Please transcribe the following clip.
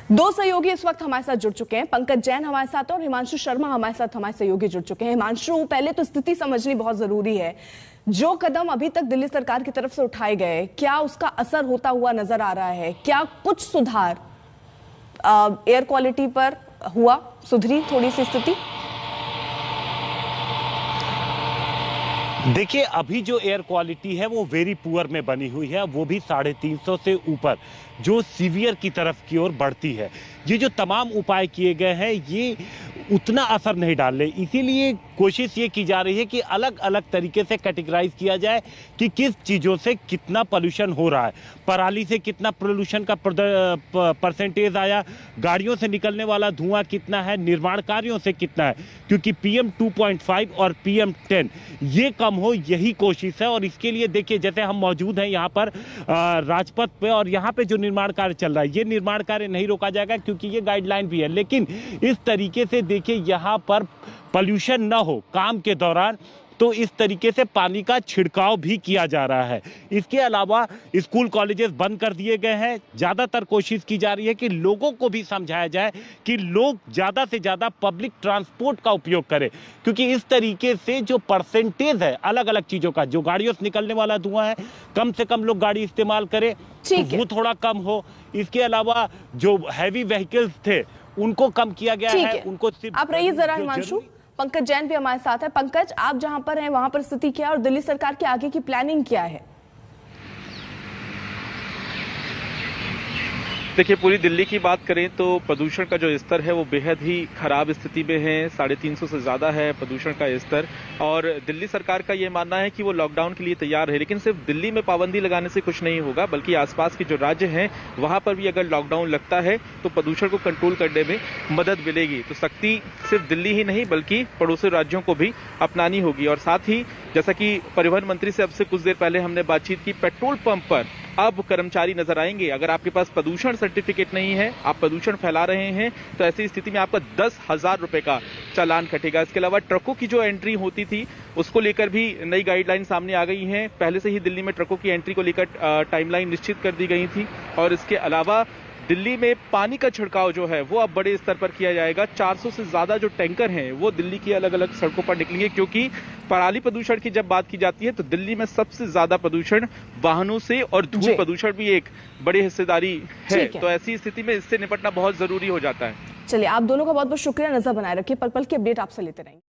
दो सहयोगी इस वक्त हमारे साथ जुड़ चुके हैं। पंकज जैन हमारे साथ और हिमांशु शर्मा हमारे साथ हमारे सहयोगी जुड़ चुके हैं। हिमांशु, पहले तो स्थिति समझनी बहुत जरूरी है। जो कदम अभी तक दिल्ली सरकार की तरफ से उठाए गए, क्या उसका असर होता हुआ नजर आ रहा है? क्या कुछ सुधार एयर क्वालिटी पर हुआ, सुधरी थोड़ी सी स्थिति? देखिए, अभी जो एयर क्वालिटी है वो वेरी पुअर में बनी हुई है, वो भी 350 से ऊपर, जो सीवियर की तरफ की ओर बढ़ती है। ये जो तमाम उपाय किए गए हैं ये उतना असर नहीं डाल रहे, इसीलिए कोशिश ये की जा रही है कि अलग अलग तरीके से कैटेगराइज किया जाए कि किस चीज़ों से कितना पोल्यूशन हो रहा है। पराली से कितना पोल्यूशन का परसेंटेज आया, गाड़ियों से निकलने वाला धुआं कितना है, निर्माण कार्यों से कितना है, क्योंकि PM 2.5 और PM 10 ये कम हो, यही कोशिश है। और इसके लिए देखिए, जैसे हम मौजूद हैं यहाँ पर राजपथ पे, और यहाँ पे जो निर्माण कार्य चल रहा है, ये निर्माण कार्य नहीं रोका जाएगा क्योंकि ये गाइडलाइन भी है। लेकिन इस तरीके से देखिए, यहाँ पर पोल्यूशन ना हो काम के दौरान, तो इस तरीके से पानी का छिड़काव भी किया जा रहा है। इसके अलावा स्कूल कॉलेजेस बंद कर दिए गए हैं। ज़्यादातर कोशिश की जा रही है कि लोगों को भी समझाया जाए कि लोग ज़्यादा से ज़्यादा पब्लिक ट्रांसपोर्ट का उपयोग करें, क्योंकि इस तरीके से जो परसेंटेज है अलग अलग चीज़ों का, जो गाड़ियों से निकलने वाला धुआं है, कम से कम लोग गाड़ी इस्तेमाल करें तो वो थोड़ा कम हो। इसके अलावा जो हैवी व्हीकल्स थे उनको कम किया गया है, उनको सिर्फ। आप रहिए जरा हिमांशु, पंकज जैन भी हमारे साथ है। पंकज, आप जहां पर हैं वहां पर स्थिति क्या है और दिल्ली सरकार की आगे की प्लानिंग क्या है? देखिए, पूरी दिल्ली की बात करें तो प्रदूषण का जो स्तर है वो बेहद ही खराब स्थिति में है। 350 से ज़्यादा है प्रदूषण का स्तर। और दिल्ली सरकार का ये मानना है कि वो लॉकडाउन के लिए तैयार है, लेकिन सिर्फ दिल्ली में पाबंदी लगाने से कुछ नहीं होगा, बल्कि आसपास के जो राज्य हैं वहाँ पर भी अगर लॉकडाउन लगता है तो प्रदूषण को कंट्रोल करने में मदद मिलेगी। तो सख्ती सिर्फ दिल्ली ही नहीं बल्कि पड़ोसी राज्यों को भी अपनानी होगी। और साथ ही जैसा कि परिवहन मंत्री से अब से कुछ देर पहले हमने बातचीत की, पेट्रोल पंप पर अब कर्मचारी नजर आएंगे। अगर आपके पास प्रदूषण सर्टिफिकेट नहीं है, आप प्रदूषण फैला रहे हैं, तो ऐसी स्थिति में आपका 10,000 रुपए का चालान कटेगा। इसके अलावा ट्रकों की जो एंट्री होती थी उसको लेकर भी नई गाइडलाइन सामने आ गई है। पहले से ही दिल्ली में ट्रकों की एंट्री को लेकर टाइमलाइन निश्चित कर दी गई थी। और इसके अलावा दिल्ली में पानी का छिड़काव जो है वो अब बड़े स्तर पर किया जाएगा। 400 से ज्यादा जो टैंकर हैं वो दिल्ली की अलग अलग सड़कों पर निकलेंगे, क्योंकि पराली प्रदूषण की जब बात की जाती है तो दिल्ली में सबसे ज्यादा प्रदूषण वाहनों से और धूल प्रदूषण भी एक बड़ी हिस्सेदारी है। तो ऐसी स्थिति में इससे निपटना बहुत जरूरी हो जाता है। चलिए, आप दोनों का बहुत बहुत शुक्रिया। नजर बनाए रखिए, पल पल की अपडेट आपसे लेते रहेंगे।